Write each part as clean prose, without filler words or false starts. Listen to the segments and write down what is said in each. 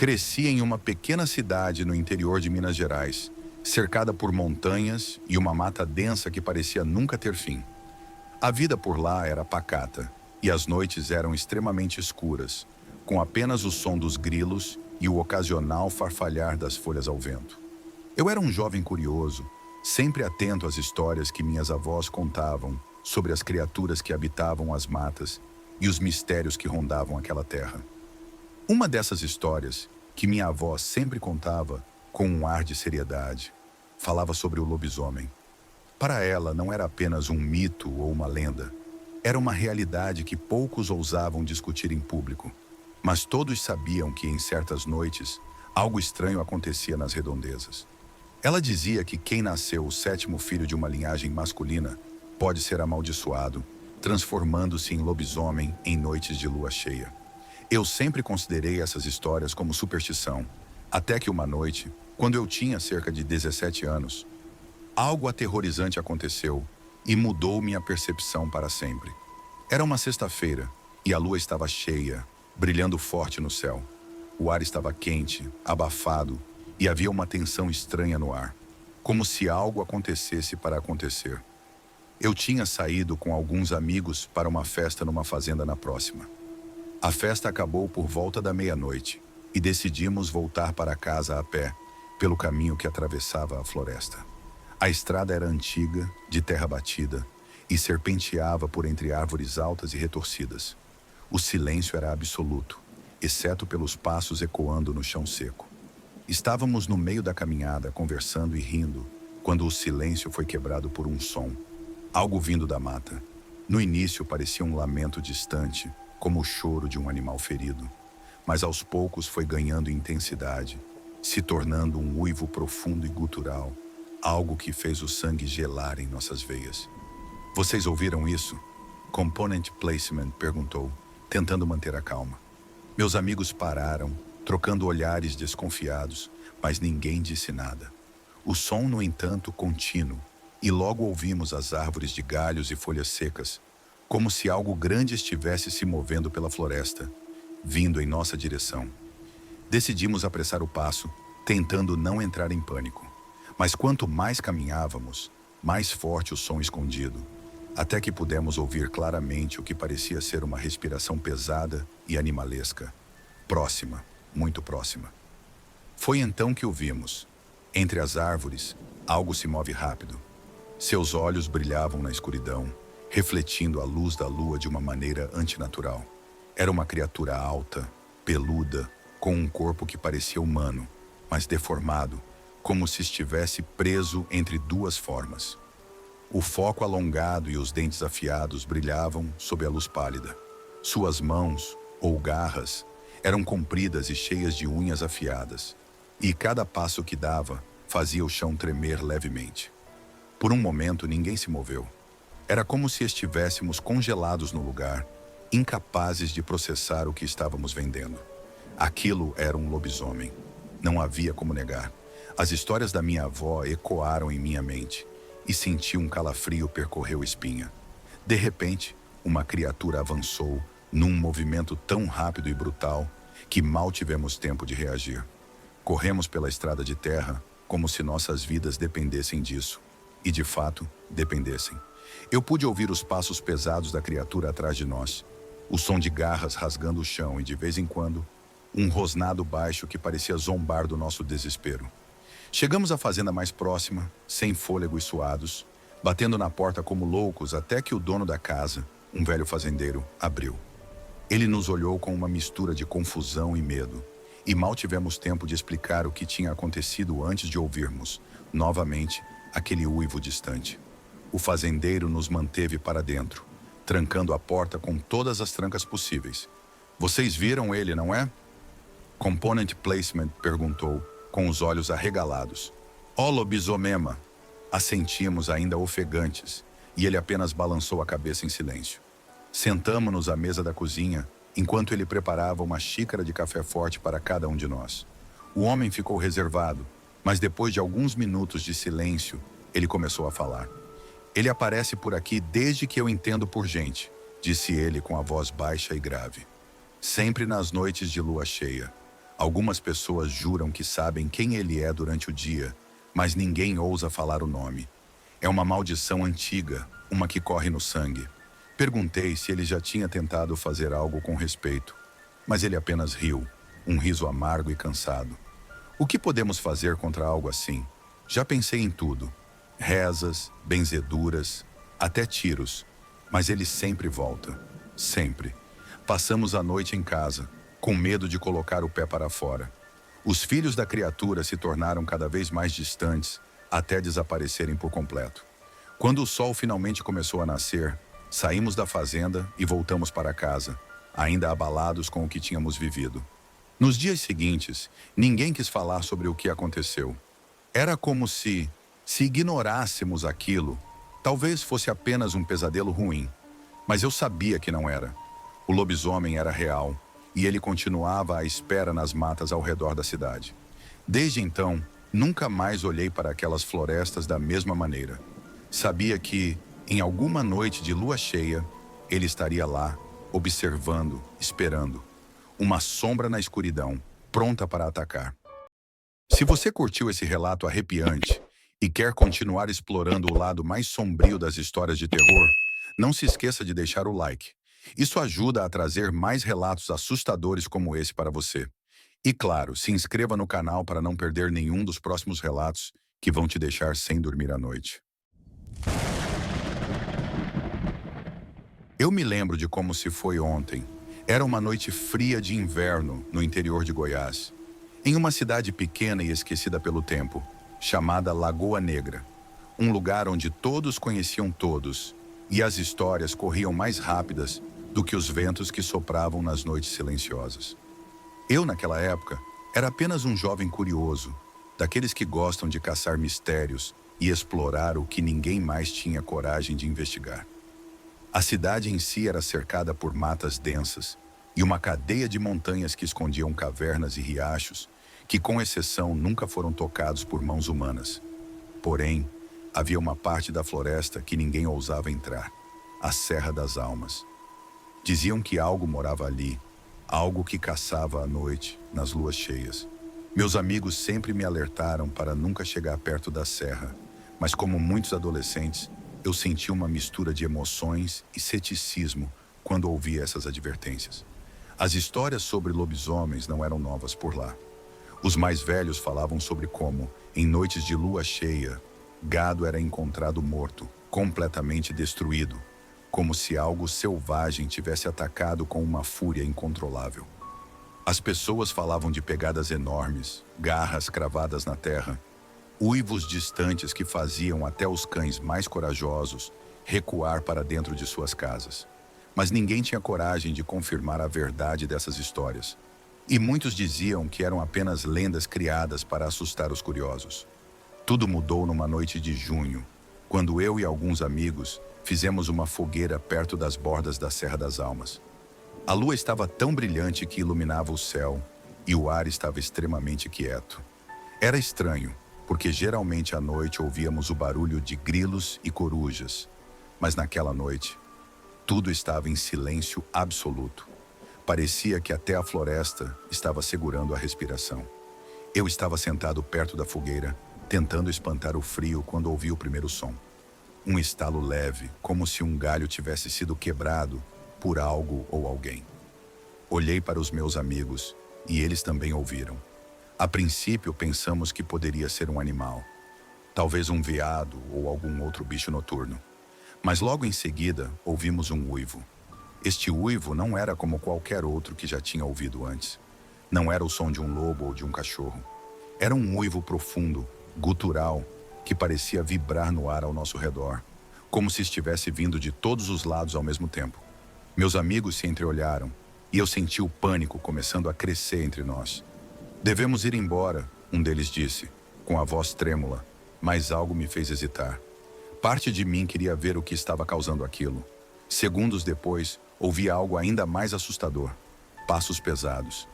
Cresci em uma pequena cidade no interior de Minas Gerais, cercada por montanhas e uma mata densa que parecia nunca ter fim. A vida por lá era pacata e as noites eram extremamente escuras, com apenas o som dos grilos e o ocasional farfalhar das folhas ao vento. Eu era um jovem curioso, sempre atento às histórias que minhas avós contavam sobre as criaturas que habitavam as matas e os mistérios que rondavam aquela terra. Uma dessas histórias, que minha avó sempre contava com um ar de seriedade, falava sobre o lobisomem. Para ela, não era apenas um mito ou uma lenda. Era uma realidade que poucos ousavam discutir em público. Mas todos sabiam que, em certas noites, algo estranho acontecia nas redondezas. Ela dizia que quem nasceu o sétimo filho de uma linhagem masculina pode ser amaldiçoado, transformando-se em lobisomem em noites de lua cheia. Eu sempre considerei essas histórias como superstição, até que uma noite, quando eu tinha cerca de 17 anos, algo aterrorizante aconteceu e mudou minha percepção para sempre. Era uma sexta-feira e a lua estava cheia, brilhando forte no céu. O ar estava quente, abafado e havia uma tensão estranha no ar, como se algo acontecesse para acontecer. Eu tinha saído com alguns amigos para uma festa numa fazenda na próxima. A festa acabou por volta da meia-noite e decidimos voltar para casa a pé, pelo caminho que atravessava a floresta. A estrada era antiga, de terra batida, e serpenteava por entre árvores altas e retorcidas. O silêncio era absoluto, exceto pelos passos ecoando no chão seco. Estávamos no meio da caminhada, conversando e rindo, quando o silêncio foi quebrado por um som. Algo vindo da mata. No início parecia um lamento distante, como o choro de um animal ferido. Mas aos poucos foi ganhando intensidade, se tornando um uivo profundo e gutural, algo que fez o sangue gelar em nossas veias. Vocês ouviram isso? Component Placement perguntou, tentando manter a calma. Meus amigos pararam, trocando olhares desconfiados, mas ninguém disse nada. O som, no entanto, contínuo, e logo ouvimos as árvores de galhos e folhas secas, como se algo grande estivesse se movendo pela floresta, vindo em nossa direção. Decidimos apressar o passo, tentando não entrar em pânico. Mas quanto mais caminhávamos, mais forte o som escondido, até que pudemos ouvir claramente o que parecia ser uma respiração pesada e animalesca. Próxima, muito próxima. Foi então que o vimos. Entre as árvores, algo se move rápido. Seus olhos brilhavam na escuridão, refletindo a luz da lua de uma maneira antinatural. Era uma criatura alta, peluda, com um corpo que parecia humano, mas deformado, como se estivesse preso entre duas formas. O foco alongado e os dentes afiados brilhavam sob a luz pálida. Suas mãos, ou garras, eram compridas e cheias de unhas afiadas, e cada passo que dava fazia o chão tremer levemente. Por um momento ninguém se moveu. Era como se estivéssemos congelados no lugar, incapazes de processar o que estávamos vendendo. Aquilo era um lobisomem. Não havia como negar. As histórias da minha avó ecoaram em minha mente, e senti um calafrio percorrer a espinha. De repente, uma criatura avançou, num movimento tão rápido e brutal, que mal tivemos tempo de reagir. Corremos pela estrada de terra, como se nossas vidas dependessem disso. E, de fato, dependessem. Eu pude ouvir os passos pesados da criatura atrás de nós, o som de garras rasgando o chão e, de vez em quando, um rosnado baixo que parecia zombar do nosso desespero. Chegamos à fazenda mais próxima, sem fôlego e suados, batendo na porta como loucos até que o dono da casa, um velho fazendeiro, abriu. Ele nos olhou com uma mistura de confusão e medo, e mal tivemos tempo de explicar o que tinha acontecido antes de ouvirmos, novamente, aquele uivo distante. O fazendeiro nos manteve para dentro, trancando a porta com todas as trancas possíveis. Vocês viram ele, não é? Component Placement perguntou, com os olhos arregalados. Ó lobisomema! Assentimos ainda ofegantes, e ele apenas balançou a cabeça em silêncio. Sentamo-nos à mesa da cozinha, enquanto ele preparava uma xícara de café forte para cada um de nós. O homem ficou reservado, mas depois de alguns minutos de silêncio, ele começou a falar. Ele aparece por aqui desde que eu entendo por gente, disse ele com a voz baixa e grave. Sempre nas noites de lua cheia. Algumas pessoas juram que sabem quem ele é durante o dia, mas ninguém ousa falar o nome. É uma maldição antiga, uma que corre no sangue. Perguntei se ele já tinha tentado fazer algo com respeito, mas ele apenas riu, um riso amargo e cansado. O que podemos fazer contra algo assim? Já pensei em tudo. Rezas, benzeduras, até tiros. Mas ele sempre volta. Sempre. Passamos a noite em casa, com medo de colocar o pé para fora. Os filhos da criatura se tornaram cada vez mais distantes, até desaparecerem por completo. Quando o sol finalmente começou a nascer, saímos da fazenda e voltamos para casa, ainda abalados com o que tínhamos vivido. Nos dias seguintes, ninguém quis falar sobre o que aconteceu. Era como se ignorássemos aquilo, talvez fosse apenas um pesadelo ruim. Mas eu sabia que não era. O lobisomem era real, e ele continuava à espera nas matas ao redor da cidade. Desde então, nunca mais olhei para aquelas florestas da mesma maneira. Sabia que, em alguma noite de lua cheia, ele estaria lá, observando, esperando. Uma sombra na escuridão, pronta para atacar. Se você curtiu esse relato arrepiante e quer continuar explorando o lado mais sombrio das histórias de terror, não se esqueça de deixar o like. Isso ajuda a trazer mais relatos assustadores como esse para você. E claro, se inscreva no canal para não perder nenhum dos próximos relatos que vão te deixar sem dormir à noite. Eu me lembro de como se foi ontem. Era uma noite fria de inverno no interior de Goiás, em uma cidade pequena e esquecida pelo tempo, chamada Lagoa Negra, um lugar onde todos conheciam todos e as histórias corriam mais rápidas do que os ventos que sopravam nas noites silenciosas. Eu, naquela época, era apenas um jovem curioso, daqueles que gostam de caçar mistérios e explorar o que ninguém mais tinha coragem de investigar. A cidade em si era cercada por matas densas e uma cadeia de montanhas que escondiam cavernas e riachos que, com exceção, nunca foram tocados por mãos humanas. Porém, havia uma parte da floresta que ninguém ousava entrar, a Serra das Almas. Diziam que algo morava ali, algo que caçava à noite, nas luas cheias. Meus amigos sempre me alertaram para nunca chegar perto da serra, mas como muitos adolescentes, eu senti uma mistura de emoções e ceticismo quando ouvi essas advertências. As histórias sobre lobisomens não eram novas por lá. Os mais velhos falavam sobre como, em noites de lua cheia, gado era encontrado morto, completamente destruído, como se algo selvagem tivesse atacado com uma fúria incontrolável. As pessoas falavam de pegadas enormes, garras cravadas na terra, uivos distantes que faziam até os cães mais corajosos recuar para dentro de suas casas. Mas ninguém tinha coragem de confirmar a verdade dessas histórias. E muitos diziam que eram apenas lendas criadas para assustar os curiosos. Tudo mudou numa noite de junho, quando eu e alguns amigos fizemos uma fogueira perto das bordas da Serra das Almas. A lua estava tão brilhante que iluminava o céu e o ar estava extremamente quieto. Era estranho, porque geralmente à noite ouvíamos o barulho de grilos e corujas, mas naquela noite, tudo estava em silêncio absoluto. Parecia que até a floresta estava segurando a respiração. Eu estava sentado perto da fogueira, tentando espantar o frio quando ouvi o primeiro som. Um estalo leve, como se um galho tivesse sido quebrado por algo ou alguém. Olhei para os meus amigos e eles também ouviram. A princípio pensamos que poderia ser um animal, talvez um veado ou algum outro bicho noturno. Mas logo em seguida ouvimos um uivo. Este uivo não era como qualquer outro que já tinha ouvido antes. Não era o som de um lobo ou de um cachorro. Era um uivo profundo, gutural, que parecia vibrar no ar ao nosso redor, como se estivesse vindo de todos os lados ao mesmo tempo. Meus amigos se entreolharam e eu senti o pânico começando a crescer entre nós. Devemos ir embora, um deles disse, com a voz trêmula, mas algo me fez hesitar. Parte de mim queria ver o que estava causando aquilo. Segundos depois, ouvi algo ainda mais assustador. Passos pesados.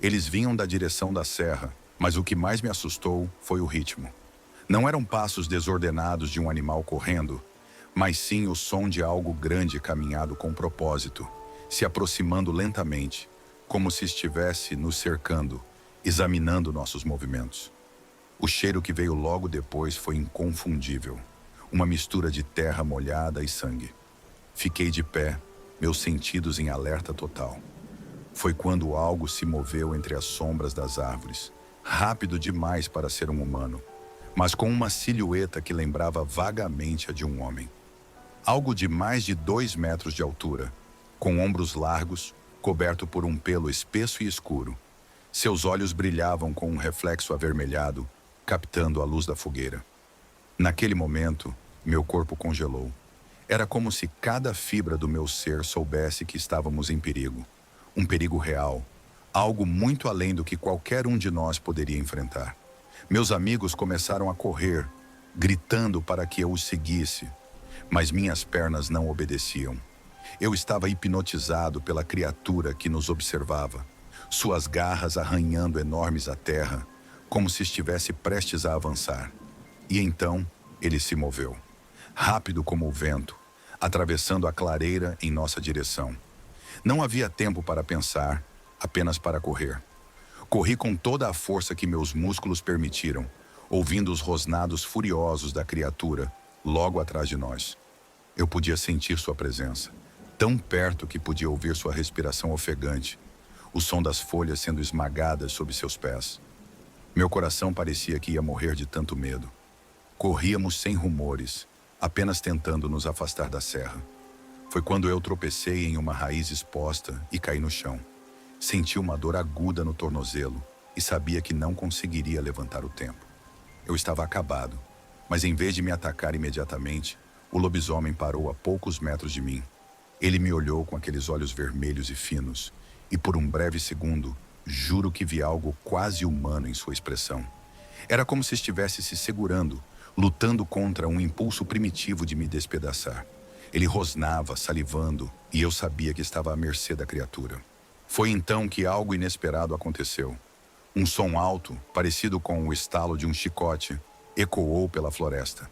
Eles vinham da direção da serra, mas o que mais me assustou foi o ritmo. Não eram passos desordenados de um animal correndo, mas sim o som de algo grande caminhado com propósito, se aproximando lentamente, como se estivesse nos cercando, examinando nossos movimentos. O cheiro que veio logo depois foi inconfundível, uma mistura de terra molhada e sangue. Fiquei de pé, meus sentidos em alerta total. Foi quando algo se moveu entre as sombras das árvores, rápido demais para ser um humano, mas com uma silhueta que lembrava vagamente a de um homem. Algo de mais de 2 metros de altura, com ombros largos, coberto por um pelo espesso e escuro. Seus olhos brilhavam com um reflexo avermelhado, captando a luz da fogueira. Naquele momento, meu corpo congelou. Era como se cada fibra do meu ser soubesse que estávamos em perigo. Um perigo real, algo muito além do que qualquer um de nós poderia enfrentar. Meus amigos começaram a correr, gritando para que eu os seguisse, mas minhas pernas não obedeciam. Eu estava hipnotizado pela criatura que nos observava, suas garras arranhando enormes a terra, como se estivesse prestes a avançar. E então, ele se moveu, rápido como o vento, atravessando a clareira em nossa direção. Não havia tempo para pensar, apenas para correr. Corri com toda a força que meus músculos permitiram, ouvindo os rosnados furiosos da criatura logo atrás de nós. Eu podia sentir sua presença, tão perto que podia ouvir sua respiração ofegante, o som das folhas sendo esmagadas sob seus pés. Meu coração parecia que ia morrer de tanto medo. Corríamos sem rumores, apenas tentando nos afastar da serra. Foi quando eu tropecei em uma raiz exposta e caí no chão. Senti uma dor aguda no tornozelo e sabia que não conseguiria levantar o tempo. Eu estava acabado, mas em vez de me atacar imediatamente, o lobisomem parou a poucos metros de mim. Ele me olhou com aqueles olhos vermelhos e finos, e por um breve segundo, juro que vi algo quase humano em sua expressão. Era como se estivesse se segurando, lutando contra um impulso primitivo de me despedaçar. Ele rosnava, salivando, e eu sabia que estava à mercê da criatura. Foi então que algo inesperado aconteceu. Um som alto, parecido com o estalo de um chicote, ecoou pela floresta.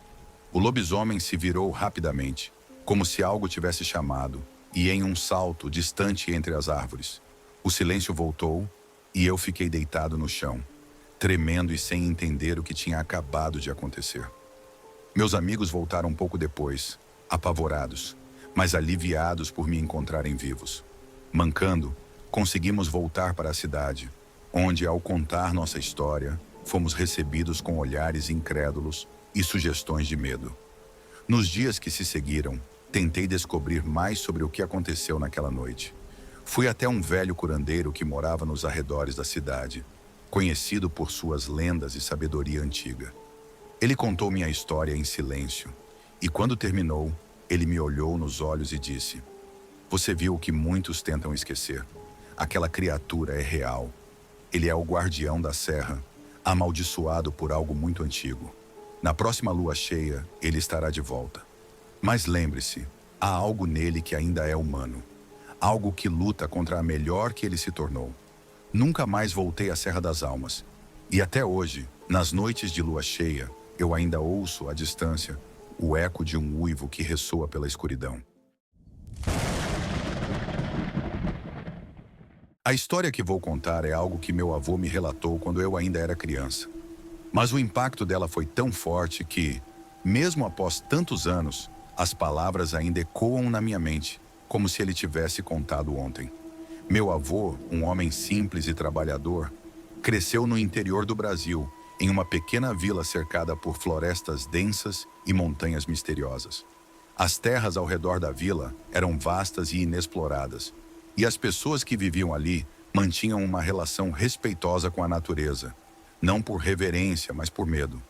O lobisomem se virou rapidamente, como se algo tivesse chamado, e em um salto distante entre as árvores. O silêncio voltou e eu fiquei deitado no chão, tremendo e sem entender o que tinha acabado de acontecer. Meus amigos voltaram um pouco depois, apavorados, mas aliviados por me encontrarem vivos. Mancando, conseguimos voltar para a cidade, onde, ao contar nossa história, fomos recebidos com olhares incrédulos e sugestões de medo. Nos dias que se seguiram, tentei descobrir mais sobre o que aconteceu naquela noite. Fui até um velho curandeiro que morava nos arredores da cidade, conhecido por suas lendas e sabedoria antiga. Ele contou minha história em silêncio, e quando terminou, ele me olhou nos olhos e disse: "Você viu o que muitos tentam esquecer. Aquela criatura é real. Ele é o guardião da serra, amaldiçoado por algo muito antigo. Na próxima lua cheia, ele estará de volta. Mas lembre-se, há algo nele que ainda é humano. Algo que luta contra a melhor que ele se tornou. Nunca mais voltei à Serra das Almas. E até hoje, nas noites de lua cheia, eu ainda ouço, à distância, o eco de um uivo que ressoa pela escuridão." A história que vou contar é algo que meu avô me relatou quando eu ainda era criança. Mas o impacto dela foi tão forte que, mesmo após tantos anos, as palavras ainda ecoam na minha mente, como se ele tivesse contado ontem. Meu avô, um homem simples e trabalhador, cresceu no interior do Brasil, em uma pequena vila cercada por florestas densas e montanhas misteriosas. As terras ao redor da vila eram vastas e inexploradas, e as pessoas que viviam ali mantinham uma relação respeitosa com a natureza, não por reverência, mas por medo.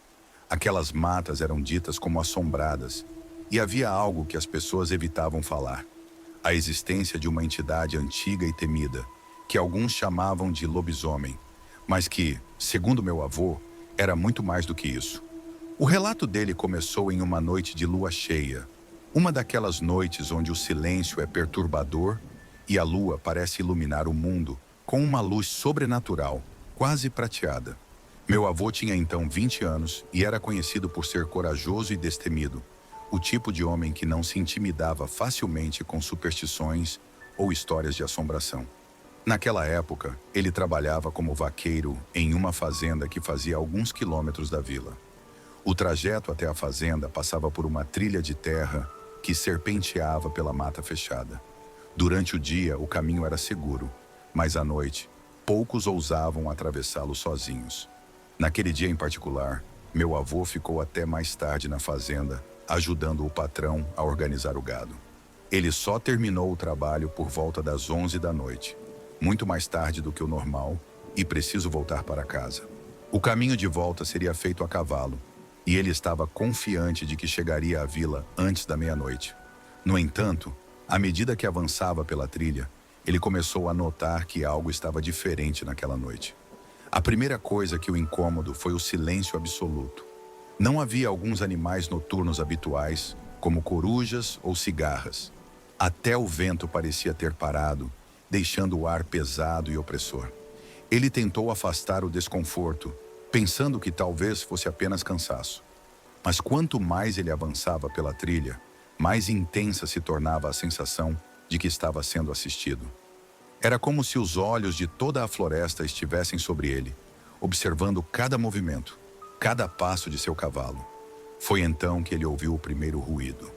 Aquelas matas eram ditas como assombradas, e havia algo que as pessoas evitavam falar: a existência de uma entidade antiga e temida, que alguns chamavam de lobisomem, mas que, segundo meu avô, era muito mais do que isso. O relato dele começou em uma noite de lua cheia, uma daquelas noites onde o silêncio é perturbador e a lua parece iluminar o mundo com uma luz sobrenatural, quase prateada. Meu avô tinha então 20 anos e era conhecido por ser corajoso e destemido, o tipo de homem que não se intimidava facilmente com superstições ou histórias de assombração. Naquela época, ele trabalhava como vaqueiro em uma fazenda que fazia alguns quilômetros da vila. O trajeto até a fazenda passava por uma trilha de terra que serpenteava pela mata fechada. Durante o dia, o caminho era seguro, mas à noite, poucos ousavam atravessá-lo sozinhos. Naquele dia em particular, meu avô ficou até mais tarde na fazenda, ajudando o patrão a organizar o gado. Ele só terminou o trabalho por volta das 11 da noite, muito mais tarde do que o normal, e preciso voltar para casa. O caminho de volta seria feito a cavalo, e ele estava confiante de que chegaria à vila antes da meia-noite. No entanto, à medida que avançava pela trilha, ele começou a notar que algo estava diferente naquela noite. A primeira coisa que o incômodo foi o silêncio absoluto. Não havia alguns animais noturnos habituais, como corujas ou cigarras. Até o vento parecia ter parado, deixando o ar pesado e opressor. Ele tentou afastar o desconforto, pensando que talvez fosse apenas cansaço. Mas quanto mais ele avançava pela trilha, mais intensa se tornava a sensação de que estava sendo assistido. Era como se os olhos de toda a floresta estivessem sobre ele, observando cada movimento, cada passo de seu cavalo. Foi então que ele ouviu o primeiro ruído.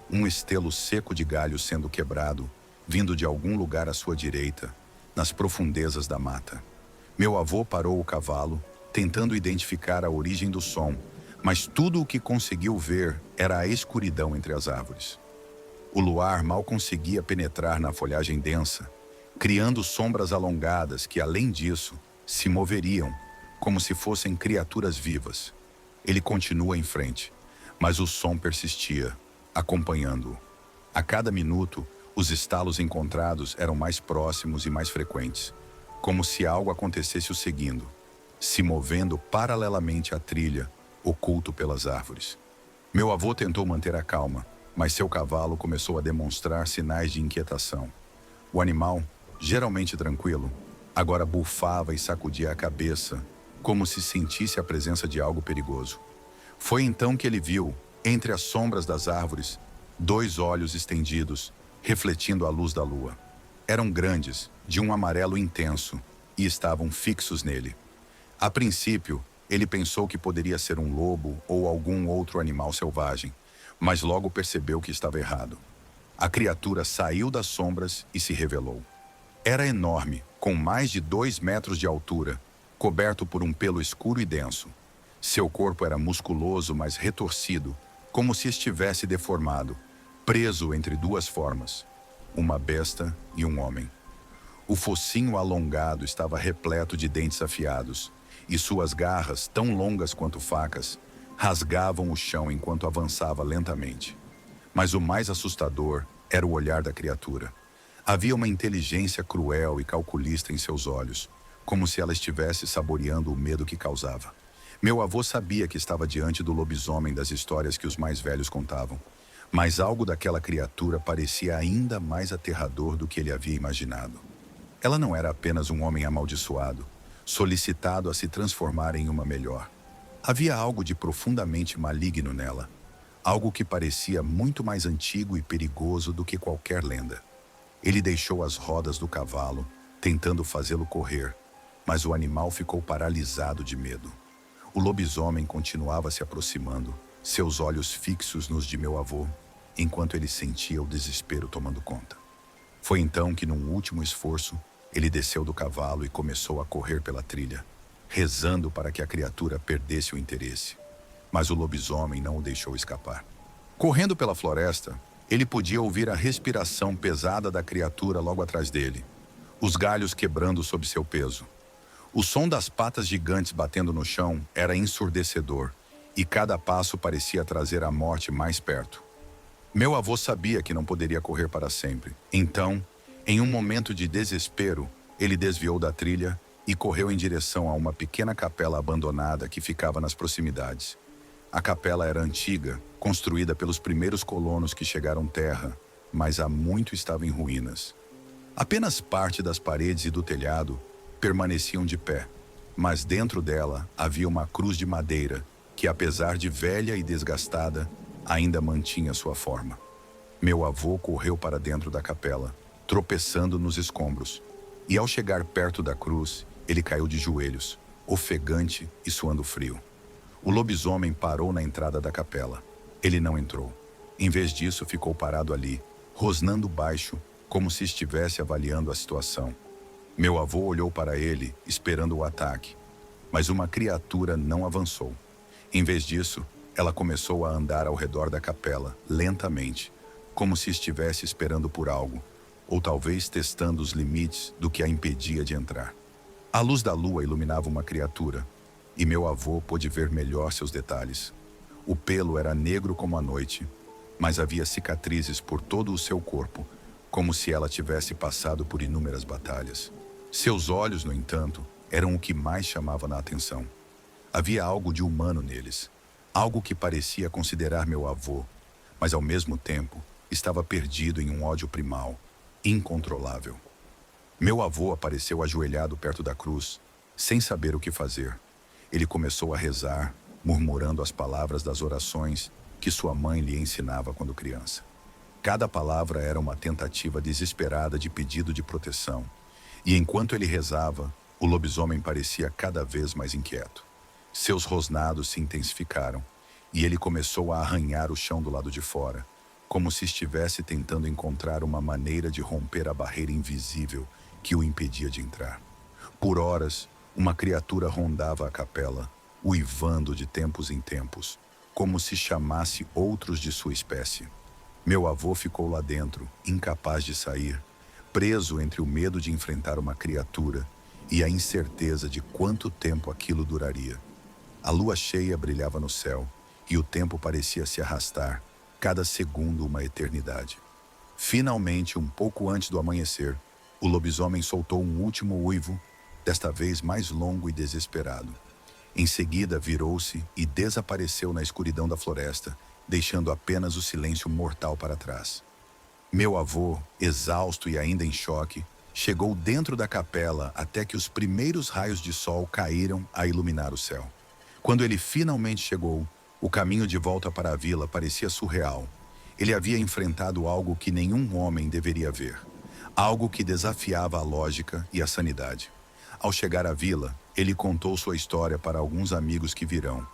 Um estelo seco de galho sendo quebrado, vindo de algum lugar à sua direita, nas profundezas da mata. Meu avô parou o cavalo, tentando identificar a origem do som, mas tudo o que conseguiu ver era a escuridão entre as árvores. O luar mal conseguia penetrar na folhagem densa, criando sombras alongadas que, além disso, se moveriam, como se fossem criaturas vivas. Ele continua em frente, mas o som persistia, acompanhando-o. A cada minuto, os estalos encontrados eram mais próximos e mais frequentes, como se algo acontecesse o seguindo, se movendo paralelamente à trilha, oculto pelas árvores. Meu avô tentou manter a calma, mas seu cavalo começou a demonstrar sinais de inquietação. O animal, geralmente tranquilo, agora bufava e sacudia a cabeça, como se sentisse a presença de algo perigoso. Foi então que ele viu, entre as sombras das árvores, 2 olhos estendidos, refletindo a luz da lua. Eram grandes, de um amarelo intenso, e estavam fixos nele. A princípio, ele pensou que poderia ser um lobo ou algum outro animal selvagem, mas logo percebeu que estava errado. A criatura saiu das sombras e se revelou. Era enorme, com mais de 2 metros de altura, coberto por um pelo escuro e denso. Seu corpo era musculoso, mas retorcido, como se estivesse deformado, preso entre 2 formas, uma besta e um homem. O focinho alongado estava repleto de dentes afiados, e suas garras, tão longas quanto facas, rasgavam o chão enquanto avançava lentamente. Mas o mais assustador era o olhar da criatura. Havia uma inteligência cruel e calculista em seus olhos, como se ela estivesse saboreando o medo que causava. Meu avô sabia que estava diante do lobisomem das histórias que os mais velhos contavam, mas algo daquela criatura parecia ainda mais aterrador do que ele havia imaginado. Ela não era apenas um homem amaldiçoado, solicitado a se transformar em uma melhor. Havia algo de profundamente maligno nela, algo que parecia muito mais antigo e perigoso do que qualquer lenda. Ele deixou as rodas do cavalo, tentando fazê-lo correr, mas o animal ficou paralisado de medo. O lobisomem continuava se aproximando, seus olhos fixos nos de meu avô, enquanto ele sentia o desespero tomando conta. Foi então que, num último esforço, ele desceu do cavalo e começou a correr pela trilha, rezando para que a criatura perdesse o interesse. Mas o lobisomem não o deixou escapar. Correndo pela floresta, ele podia ouvir a respiração pesada da criatura logo atrás dele, os galhos quebrando sob seu peso. O som das patas gigantes batendo no chão era ensurdecedor, e cada passo parecia trazer a morte mais perto. Meu avô sabia que não poderia correr para sempre. Então, em um momento de desespero, ele desviou da trilha e correu em direção a uma pequena capela abandonada que ficava nas proximidades. A capela era antiga, construída pelos primeiros colonos que chegaram à terra, mas há muito estava em ruínas. Apenas parte das paredes e do telhado permaneciam de pé, mas dentro dela havia uma cruz de madeira que, apesar de velha e desgastada, ainda mantinha sua forma. Meu avô correu para dentro da capela, tropeçando nos escombros. E ao chegar perto da cruz, ele caiu de joelhos, ofegante e suando frio. O lobisomem parou na entrada da capela. Ele não entrou. Em vez disso, ficou parado ali, rosnando baixo, como se estivesse avaliando a situação. Meu avô olhou para ele, esperando o ataque. Mas uma criatura não avançou. Em vez disso, ela começou a andar ao redor da capela, lentamente, como se estivesse esperando por algo, ou talvez testando os limites do que a impedia de entrar. A luz da lua iluminava uma criatura, e meu avô pôde ver melhor seus detalhes. O pelo era negro como a noite, mas havia cicatrizes por todo o seu corpo, como se ela tivesse passado por inúmeras batalhas. Seus olhos, no entanto, eram o que mais chamava na atenção. Havia algo de humano neles, algo que parecia considerar meu avô, mas ao mesmo tempo estava perdido em um ódio primal, incontrolável. Meu avô apareceu ajoelhado perto da cruz, sem saber o que fazer. Ele começou a rezar, murmurando as palavras das orações que sua mãe lhe ensinava quando criança. Cada palavra era uma tentativa desesperada de pedido de proteção, e enquanto ele rezava, o lobisomem parecia cada vez mais inquieto. Seus rosnados se intensificaram, e ele começou a arranhar o chão do lado de fora, como se estivesse tentando encontrar uma maneira de romper a barreira invisível que o impedia de entrar. Por horas, uma criatura rondava a capela, uivando de tempos em tempos, como se chamasse outros de sua espécie. Meu avô ficou lá dentro, incapaz de sair, preso entre o medo de enfrentar uma criatura e a incerteza de quanto tempo aquilo duraria. A lua cheia brilhava no céu e o tempo parecia se arrastar, cada segundo uma eternidade. Finalmente, um pouco antes do amanhecer, o lobisomem soltou um último uivo, desta vez mais longo e desesperado. Em seguida, virou-se e desapareceu na escuridão da floresta, deixando apenas o silêncio mortal para trás. Meu avô, exausto e ainda em choque, chegou dentro da capela até que os primeiros raios de sol caíram a iluminar o céu. Quando ele finalmente chegou, o caminho de volta para a vila parecia surreal. Ele havia enfrentado algo que nenhum homem deveria ver, algo que desafiava a lógica e a sanidade. Ao chegar à vila, ele contou sua história para alguns amigos que virão,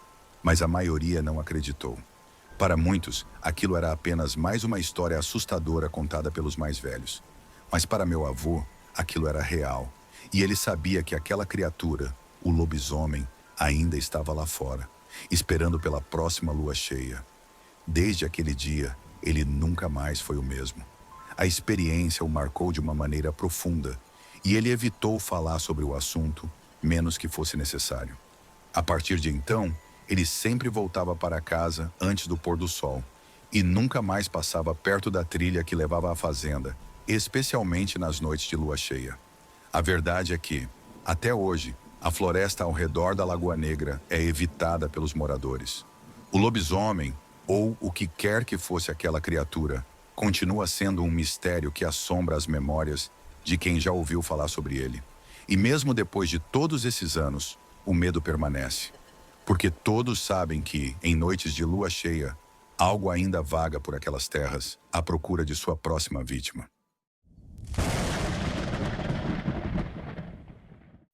mas a maioria não acreditou. Para muitos, aquilo era apenas mais uma história assustadora contada pelos mais velhos. Mas para meu avô, aquilo era real, e ele sabia que aquela criatura, o lobisomem, ainda estava lá fora, esperando pela próxima lua cheia. Desde aquele dia, ele nunca mais foi o mesmo. A experiência o marcou de uma maneira profunda, e ele evitou falar sobre o assunto, menos que fosse necessário. A partir de então, ele sempre voltava para casa antes do pôr do sol, e nunca mais passava perto da trilha que levava à fazenda, especialmente nas noites de lua cheia. A verdade é que, até hoje, a floresta ao redor da Lagoa Negra é evitada pelos moradores. O lobisomem, ou o que quer que fosse aquela criatura, continua sendo um mistério que assombra as memórias de quem já ouviu falar sobre ele. E mesmo depois de todos esses anos, o medo permanece. Porque todos sabem que, em noites de lua cheia, algo ainda vaga por aquelas terras à procura de sua próxima vítima.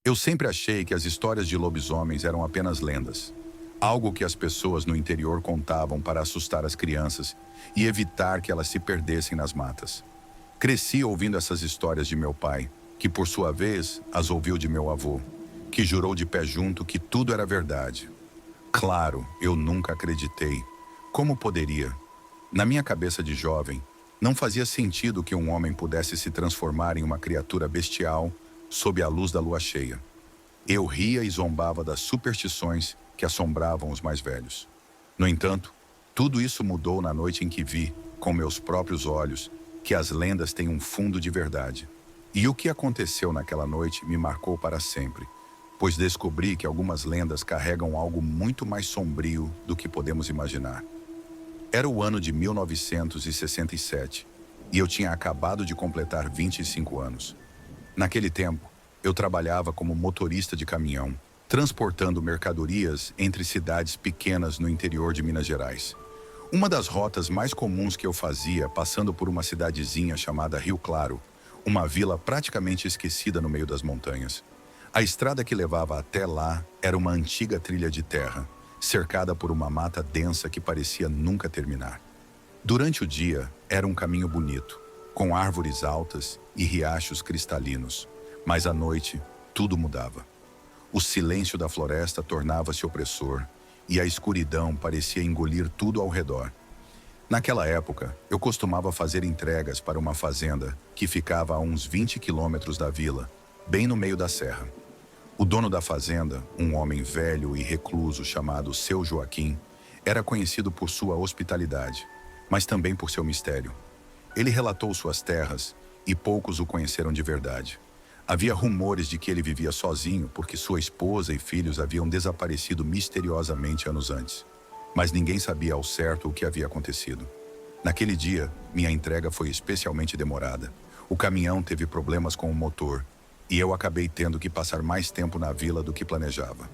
Eu sempre achei que as histórias de lobisomens eram apenas lendas, algo que as pessoas no interior contavam para assustar as crianças e evitar que elas se perdessem nas matas. Cresci ouvindo essas histórias de meu pai, que por sua vez as ouviu de meu avô, que jurou de pé junto que tudo era verdade. Claro, eu nunca acreditei. Como poderia? Na minha cabeça de jovem, não fazia sentido que um homem pudesse se transformar em uma criatura bestial sob a luz da lua cheia. Eu ria e zombava das superstições que assombravam os mais velhos. No entanto, tudo isso mudou na noite em que vi, com meus próprios olhos, que as lendas têm um fundo de verdade. E o que aconteceu naquela noite me marcou para sempre, pois descobri que algumas lendas carregam algo muito mais sombrio do que podemos imaginar. Era o ano de 1967, e eu tinha acabado de completar 25 anos. Naquele tempo, eu trabalhava como motorista de caminhão, transportando mercadorias entre cidades pequenas no interior de Minas Gerais. Uma das rotas mais comuns que eu fazia, passando por uma cidadezinha chamada Rio Claro, uma vila praticamente esquecida no meio das montanhas. A estrada que levava até lá era uma antiga trilha de terra, cercada por uma mata densa que parecia nunca terminar. Durante o dia, era um caminho bonito, com árvores altas e riachos cristalinos, mas à noite, tudo mudava. O silêncio da floresta tornava-se opressor e a escuridão parecia engolir tudo ao redor. Naquela época, eu costumava fazer entregas para uma fazenda que ficava a uns 20 quilômetros da vila, bem no meio da serra. O dono da fazenda, um homem velho e recluso chamado Seu Joaquim, era conhecido por sua hospitalidade, mas também por seu mistério. Ele relatou suas terras e poucos o conheceram de verdade. Havia rumores de que ele vivia sozinho porque sua esposa e filhos haviam desaparecido misteriosamente anos antes. Mas ninguém sabia ao certo o que havia acontecido. Naquele dia, minha entrega foi especialmente demorada. O caminhão teve problemas com o motor e eu acabei tendo que passar mais tempo na vila do que planejava.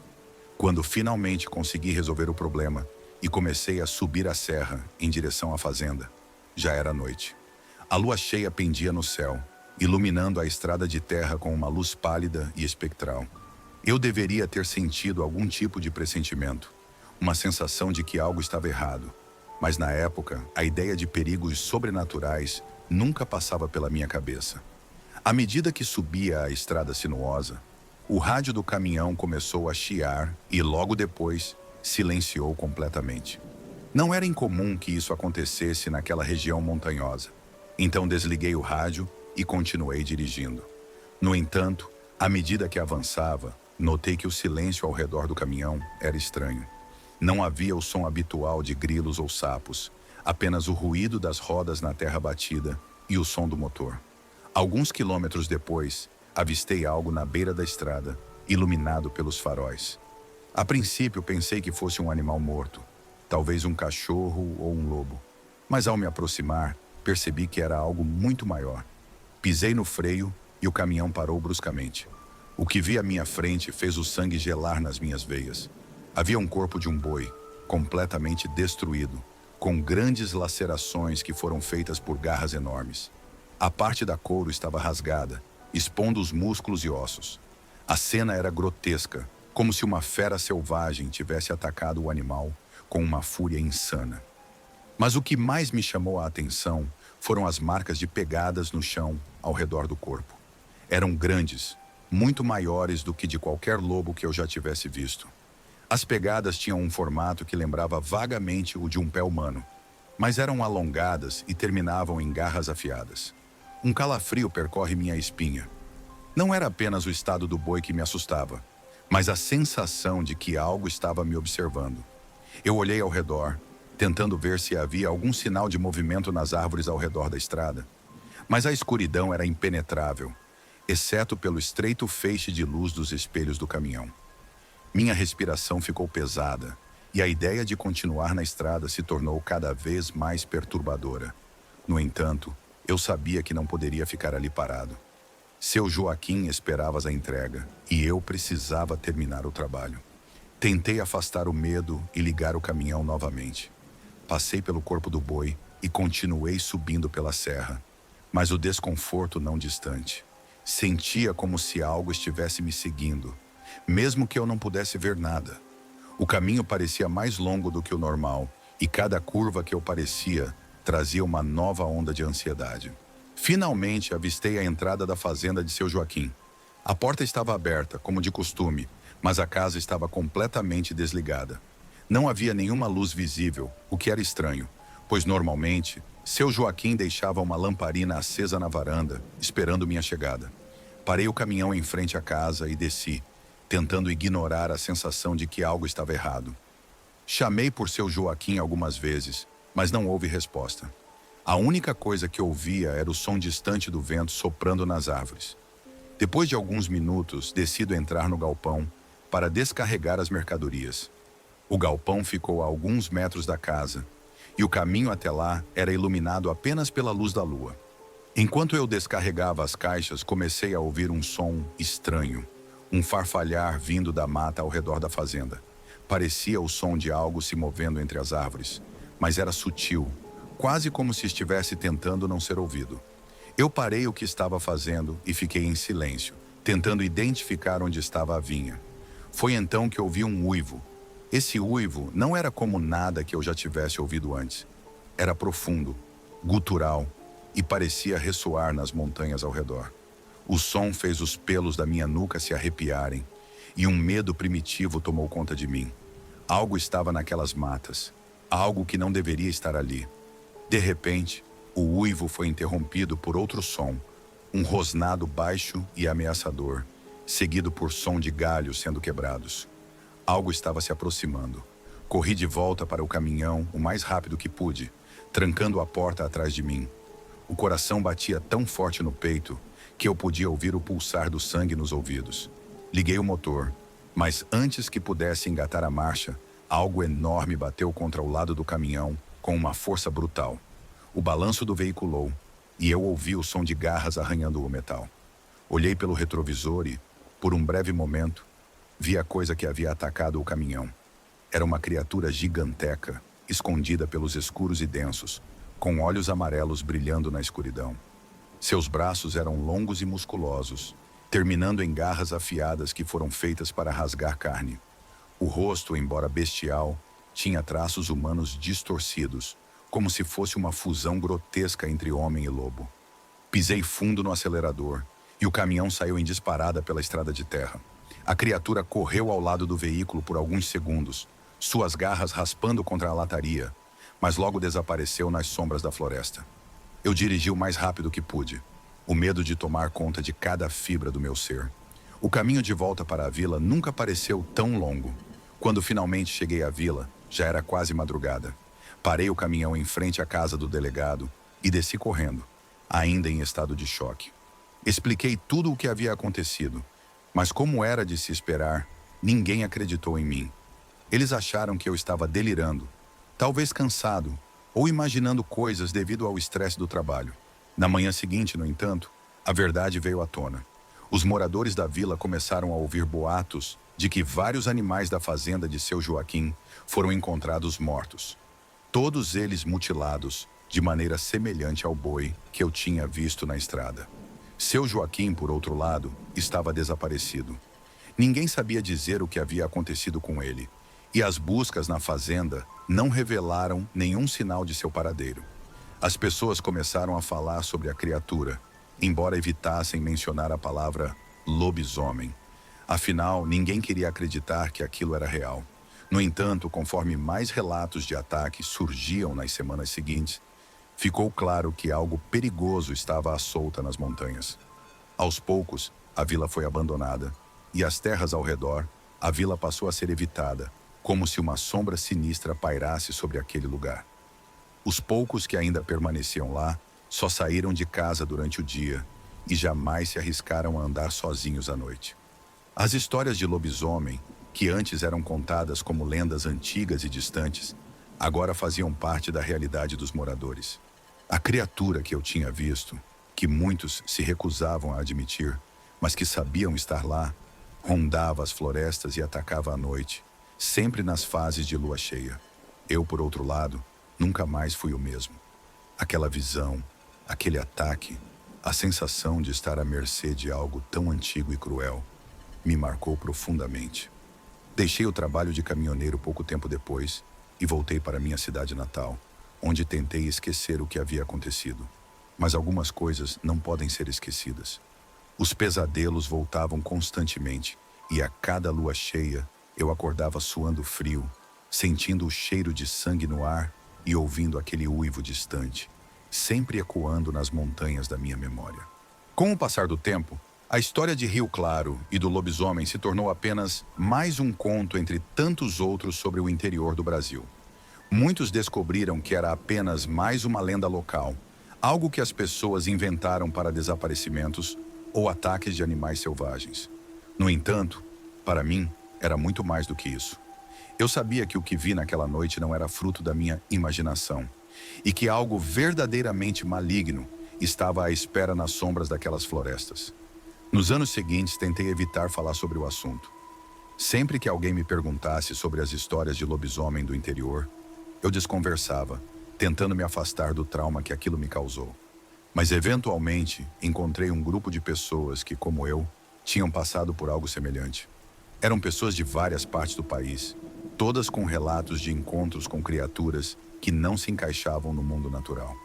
Quando finalmente consegui resolver o problema e comecei a subir a serra em direção à fazenda, já era noite. A lua cheia pendia no céu, iluminando a estrada de terra com uma luz pálida e espectral. Eu deveria ter sentido algum tipo de pressentimento, uma sensação de que algo estava errado, mas na época, a ideia de perigos sobrenaturais nunca passava pela minha cabeça. À medida que subia a estrada sinuosa, o rádio do caminhão começou a chiar e logo depois silenciou completamente. Não era incomum que isso acontecesse naquela região montanhosa. Então desliguei o rádio e continuei dirigindo. No entanto, à medida que avançava, notei que o silêncio ao redor do caminhão era estranho. Não havia o som habitual de grilos ou sapos, apenas o ruído das rodas na terra batida e o som do motor. Alguns quilômetros depois, avistei algo na beira da estrada, iluminado pelos faróis. A princípio pensei que fosse um animal morto, talvez um cachorro ou um lobo. Mas ao me aproximar, percebi que era algo muito maior. Pisei no freio e o caminhão parou bruscamente. O que vi à minha frente fez o sangue gelar nas minhas veias. Havia um corpo de um boi, completamente destruído, com grandes lacerações que foram feitas por garras enormes. A parte da couro estava rasgada, expondo os músculos e ossos. A cena era grotesca, como se uma fera selvagem tivesse atacado o animal com uma fúria insana. Mas o que mais me chamou a atenção foram as marcas de pegadas no chão ao redor do corpo. Eram grandes, muito maiores do que de qualquer lobo que eu já tivesse visto. As pegadas tinham um formato que lembrava vagamente o de um pé humano, mas eram alongadas e terminavam em garras afiadas. Um calafrio percorre minha espinha. Não era apenas o estado do boi que me assustava, mas a sensação de que algo estava me observando. Eu olhei ao redor, tentando ver se havia algum sinal de movimento nas árvores ao redor da estrada. Mas a escuridão era impenetrável, exceto pelo estreito feixe de luz dos espelhos do caminhão. Minha respiração ficou pesada e a ideia de continuar na estrada se tornou cada vez mais perturbadora. No entanto, eu sabia que não poderia ficar ali parado. Seu Joaquim esperava a entrega e eu precisava terminar o trabalho. Tentei afastar o medo e ligar o caminhão novamente. Passei pelo corpo do boi e continuei subindo pela serra, mas o desconforto não distante. Sentia como se algo estivesse me seguindo, mesmo que eu não pudesse ver nada. O caminho parecia mais longo do que o normal e cada curva que eu parecia trazia uma nova onda de ansiedade. Finalmente avistei a entrada da fazenda de Seu Joaquim. A porta estava aberta, como de costume, mas a casa estava completamente desligada. Não havia nenhuma luz visível, o que era estranho, pois normalmente Seu Joaquim deixava uma lamparina acesa na varanda, esperando minha chegada. Parei o caminhão em frente à casa e desci, tentando ignorar a sensação de que algo estava errado. Chamei por Seu Joaquim algumas vezes, mas não houve resposta. A única coisa que ouvia era o som distante do vento soprando nas árvores. Depois de alguns minutos, decido entrar no galpão para descarregar as mercadorias. O galpão ficou a alguns metros da casa, e o caminho até lá era iluminado apenas pela luz da lua. Enquanto eu descarregava as caixas, comecei a ouvir um som estranho, um farfalhar vindo da mata ao redor da fazenda. Parecia o som de algo se movendo entre as árvores, mas era sutil, quase como se estivesse tentando não ser ouvido. Eu parei o que estava fazendo e fiquei em silêncio, tentando identificar onde estava a vinha. Foi então que ouvi um uivo. Esse uivo não era como nada que eu já tivesse ouvido antes. Era profundo, gutural e parecia ressoar nas montanhas ao redor. O som fez os pelos da minha nuca se arrepiarem e um medo primitivo tomou conta de mim. Algo estava naquelas matas, algo que não deveria estar ali. De repente, o uivo foi interrompido por outro som, um rosnado baixo e ameaçador, seguido por som de galhos sendo quebrados. Algo estava se aproximando. Corri de volta para o caminhão o mais rápido que pude, trancando a porta atrás de mim. O coração batia tão forte no peito que eu podia ouvir o pulsar do sangue nos ouvidos. Liguei o motor, mas antes que pudesse engatar a marcha, algo enorme bateu contra o lado do caminhão com uma força brutal. O balanço do veiculou e eu ouvi o som de garras arranhando o metal. Olhei pelo retrovisor e, por um breve momento, vi a coisa que havia atacado o caminhão. Era uma criatura giganteca, escondida pelos escuros e densos, com olhos amarelos brilhando na escuridão. Seus braços eram longos e musculosos, terminando em garras afiadas que foram feitas para rasgar carne. O rosto, embora bestial, tinha traços humanos distorcidos, como se fosse uma fusão grotesca entre homem e lobo. Pisei fundo no acelerador e o caminhão saiu em disparada pela estrada de terra. A criatura correu ao lado do veículo por alguns segundos, suas garras raspando contra a lataria, mas logo desapareceu nas sombras da floresta. Eu dirigi o mais rápido que pude, o medo de tomar conta de cada fibra do meu ser. O caminho de volta para a vila nunca pareceu tão longo. Quando finalmente cheguei à vila, já era quase madrugada. Parei o caminhão em frente à casa do delegado e desci correndo, ainda em estado de choque. Expliquei tudo o que havia acontecido, mas como era de se esperar, ninguém acreditou em mim. Eles acharam que eu estava delirando, talvez cansado, ou imaginando coisas devido ao estresse do trabalho. Na manhã seguinte, no entanto, a verdade veio à tona. Os moradores da vila começaram a ouvir boatos de que vários animais da fazenda de seu Joaquim foram encontrados mortos. Todos eles mutilados, de maneira semelhante ao boi que eu tinha visto na estrada. Seu Joaquim, por outro lado, estava desaparecido. Ninguém sabia dizer o que havia acontecido com ele, e as buscas na fazenda não revelaram nenhum sinal de seu paradeiro. As pessoas começaram a falar sobre a criatura, embora evitassem mencionar a palavra lobisomem. Afinal, ninguém queria acreditar que aquilo era real. No entanto, conforme mais relatos de ataques surgiam nas semanas seguintes, ficou claro que algo perigoso estava à solta nas montanhas. Aos poucos, a vila foi abandonada, e as terras ao redor, a vila passou a ser evitada, como se uma sombra sinistra pairasse sobre aquele lugar. Os poucos que ainda permaneciam lá só saíram de casa durante o dia e jamais se arriscaram a andar sozinhos à noite. As histórias de lobisomem, que antes eram contadas como lendas antigas e distantes, agora faziam parte da realidade dos moradores. A criatura que eu tinha visto, que muitos se recusavam a admitir, mas que sabiam estar lá, rondava as florestas e atacava à noite, sempre nas fases de lua cheia. Eu, por outro lado, nunca mais fui o mesmo. Aquela visão, aquele ataque, a sensação de estar à mercê de algo tão antigo e cruel, me marcou profundamente. Deixei o trabalho de caminhoneiro pouco tempo depois e voltei para minha cidade natal, onde tentei esquecer o que havia acontecido. Mas algumas coisas não podem ser esquecidas. Os pesadelos voltavam constantemente e a cada lua cheia eu acordava suando frio, sentindo o cheiro de sangue no ar e ouvindo aquele uivo distante, sempre ecoando nas montanhas da minha memória. Com o passar do tempo, a história de Rio Claro e do lobisomem se tornou apenas mais um conto entre tantos outros sobre o interior do Brasil. Muitos descobriram que era apenas mais uma lenda local, algo que as pessoas inventaram para desaparecimentos ou ataques de animais selvagens. No entanto, para mim, era muito mais do que isso. Eu sabia que o que vi naquela noite não era fruto da minha imaginação e que algo verdadeiramente maligno estava à espera nas sombras daquelas florestas. Nos anos seguintes, tentei evitar falar sobre o assunto. Sempre que alguém me perguntasse sobre as histórias de lobisomem do interior, eu desconversava, tentando me afastar do trauma que aquilo me causou. Mas eventualmente encontrei um grupo de pessoas que, como eu, tinham passado por algo semelhante. Eram pessoas de várias partes do país, todas com relatos de encontros com criaturas que não se encaixavam no mundo natural.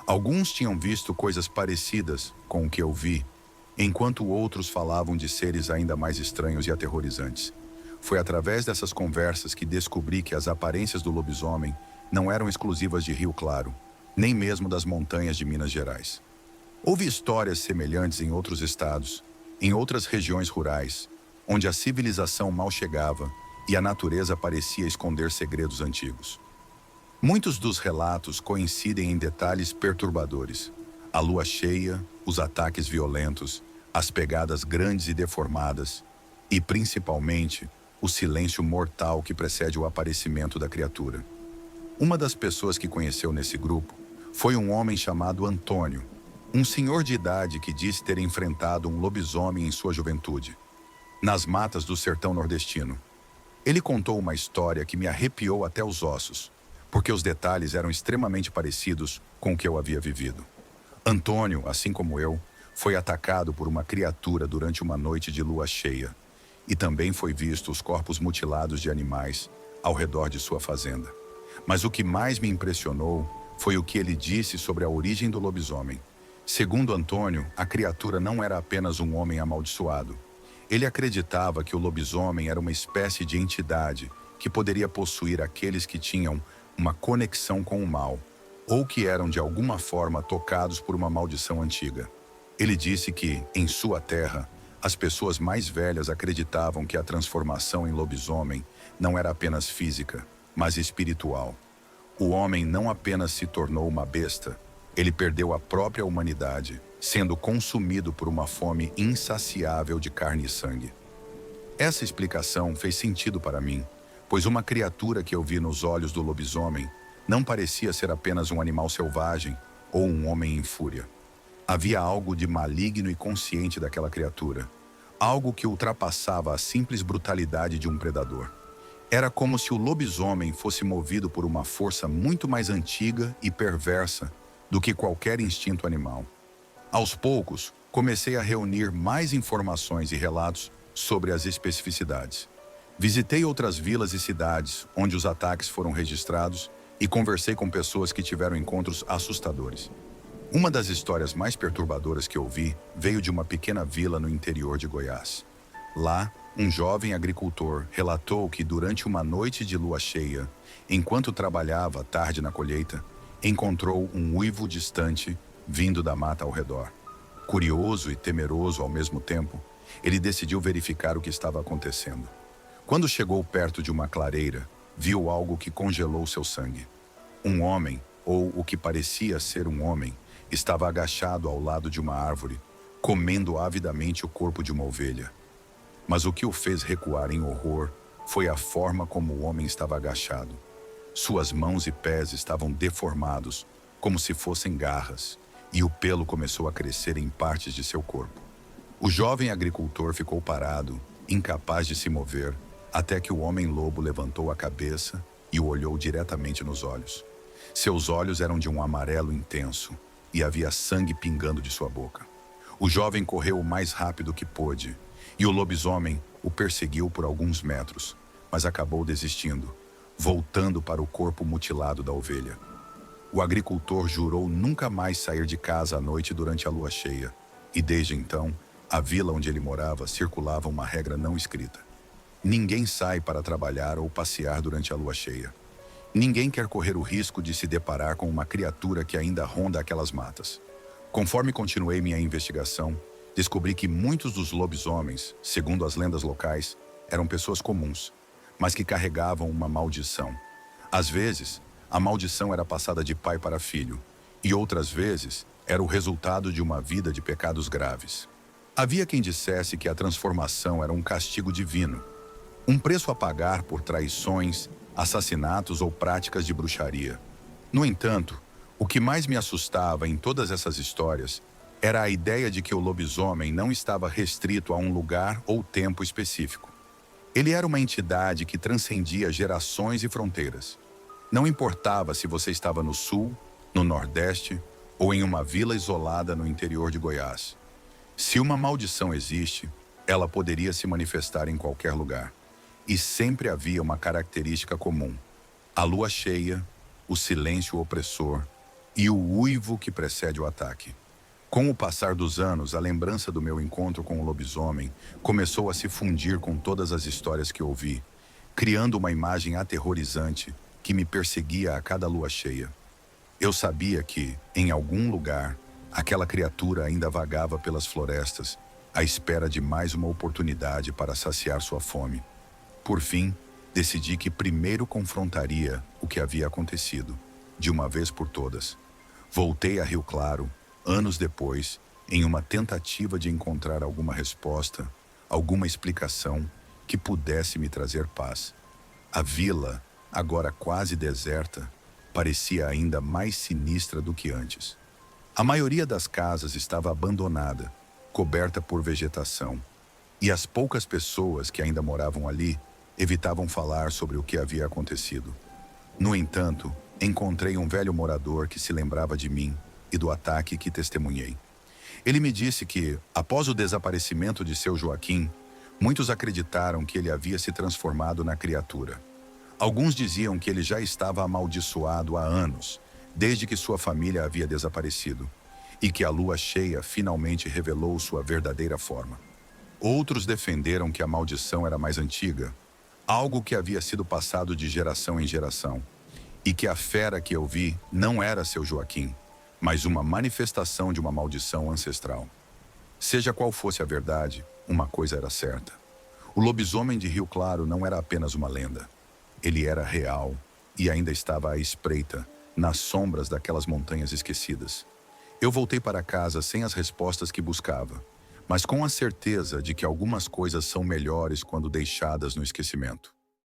Alguns tinham visto coisas parecidas com o que eu vi, enquanto outros falavam de seres ainda mais estranhos e aterrorizantes. Foi através dessas conversas que descobri que as aparências do lobisomem não eram exclusivas de Rio Claro, nem mesmo das montanhas de Minas Gerais. Houve histórias semelhantes em outros estados, em outras regiões rurais, onde a civilização mal chegava e a natureza parecia esconder segredos antigos. Muitos dos relatos coincidem em detalhes perturbadores: a lua cheia, os ataques violentos, as pegadas grandes e deformadas, e, principalmente, o silêncio mortal que precede o aparecimento da criatura. Uma das pessoas que conheceu nesse grupo foi um homem chamado Antônio, um senhor de idade que disse ter enfrentado um lobisomem em sua juventude, nas matas do sertão nordestino. Ele contou uma história que me arrepiou até os ossos, porque os detalhes eram extremamente parecidos com o que eu havia vivido. Antônio, assim como eu, foi atacado por uma criatura durante uma noite de lua cheia, e também foi visto os corpos mutilados de animais ao redor de sua fazenda. Mas o que mais me impressionou foi o que ele disse sobre a origem do lobisomem. Segundo Antônio, a criatura não era apenas um homem amaldiçoado. Ele acreditava que o lobisomem era uma espécie de entidade que poderia possuir aqueles que tinham uma conexão com o mal, ou que eram de alguma forma tocados por uma maldição antiga. Ele disse que, em sua terra, as pessoas mais velhas acreditavam que a transformação em lobisomem não era apenas física, mas espiritual. O homem não apenas se tornou uma besta, ele perdeu a própria humanidade, sendo consumido por uma fome insaciável de carne e sangue. Essa explicação fez sentido para mim, pois uma criatura que eu vi nos olhos do lobisomem não parecia ser apenas um animal selvagem ou um homem em fúria. Havia algo de maligno e consciente daquela criatura, algo que ultrapassava a simples brutalidade de um predador. Era como se o lobisomem fosse movido por uma força muito mais antiga e perversa do que qualquer instinto animal. Aos poucos, comecei a reunir mais informações e relatos sobre as especificidades. Visitei outras vilas e cidades onde os ataques foram registrados e conversei com pessoas que tiveram encontros assustadores. Uma das histórias mais perturbadoras que ouvi veio de uma pequena vila no interior de Goiás. Lá, um jovem agricultor relatou que durante uma noite de lua cheia, enquanto trabalhava à tarde na colheita, encontrou um uivo distante vindo da mata ao redor. Curioso e temeroso ao mesmo tempo, ele decidiu verificar o que estava acontecendo. Quando chegou perto de uma clareira, viu algo que congelou seu sangue. Um homem, ou o que parecia ser um homem, estava agachado ao lado de uma árvore, comendo avidamente o corpo de uma ovelha. Mas o que o fez recuar em horror foi a forma como o homem estava agachado. Suas mãos e pés estavam deformados, como se fossem garras, e o pelo começou a crescer em partes de seu corpo. O jovem agricultor ficou parado, incapaz de se mover, até que o homem-lobo levantou a cabeça e o olhou diretamente nos olhos. Seus olhos eram de um amarelo intenso e havia sangue pingando de sua boca. O jovem correu o mais rápido que pôde e o lobisomem o perseguiu por alguns metros, mas acabou desistindo, voltando para o corpo mutilado da ovelha. O agricultor jurou nunca mais sair de casa à noite durante a lua cheia, e desde então, a vila onde ele morava circulava uma regra não escrita. Ninguém sai para trabalhar ou passear durante a lua cheia. Ninguém quer correr o risco de se deparar com uma criatura que ainda ronda aquelas matas. Conforme continuei minha investigação, descobri que muitos dos lobisomens, segundo as lendas locais, eram pessoas comuns, mas que carregavam uma maldição. Às vezes, a maldição era passada de pai para filho, e outras vezes era o resultado de uma vida de pecados graves. Havia quem dissesse que a transformação era um castigo divino, um preço a pagar por traições, assassinatos ou práticas de bruxaria. No entanto, o que mais me assustava em todas essas histórias era a ideia de que o lobisomem não estava restrito a um lugar ou tempo específico. Ele era uma entidade que transcendia gerações e fronteiras. Não importava se você estava no sul, no nordeste ou em uma vila isolada no interior de Goiás. Se uma maldição existe, ela poderia se manifestar em qualquer lugar. E sempre havia uma característica comum: a lua cheia, o silêncio opressor e o uivo que precede o ataque. Com o passar dos anos, a lembrança do meu encontro com o lobisomem começou a se fundir com todas as histórias que ouvi, criando uma imagem aterrorizante que me perseguia a cada lua cheia. Eu sabia que, em algum lugar, aquela criatura ainda vagava pelas florestas, à espera de mais uma oportunidade para saciar sua fome. Por fim, decidi que primeiro confrontaria o que havia acontecido, de uma vez por todas. Voltei a Rio Claro, anos depois, em uma tentativa de encontrar alguma resposta, alguma explicação que pudesse me trazer paz. A vila, agora quase deserta, parecia ainda mais sinistra do que antes. A maioria das casas estava abandonada, coberta por vegetação, e as poucas pessoas que ainda moravam ali evitavam falar sobre o que havia acontecido. No entanto, encontrei um velho morador que se lembrava de mim e do ataque que testemunhei. Ele me disse que, após o desaparecimento de seu Joaquim, muitos acreditaram que ele havia se transformado na criatura. Alguns diziam que ele já estava amaldiçoado há anos, desde que sua família havia desaparecido, e que a lua cheia finalmente revelou sua verdadeira forma. Outros defenderam que a maldição era mais antiga, algo que havia sido passado de geração em geração, e que a fera que eu vi não era seu Joaquim, mas uma manifestação de uma maldição ancestral. Seja qual fosse a verdade, uma coisa era certa: o lobisomem de Rio Claro não era apenas uma lenda. Ele era real e ainda estava à espreita, nas sombras daquelas montanhas esquecidas. Eu voltei para casa sem as respostas que buscava, mas com a certeza de que algumas coisas são melhores quando deixadas no esquecimento.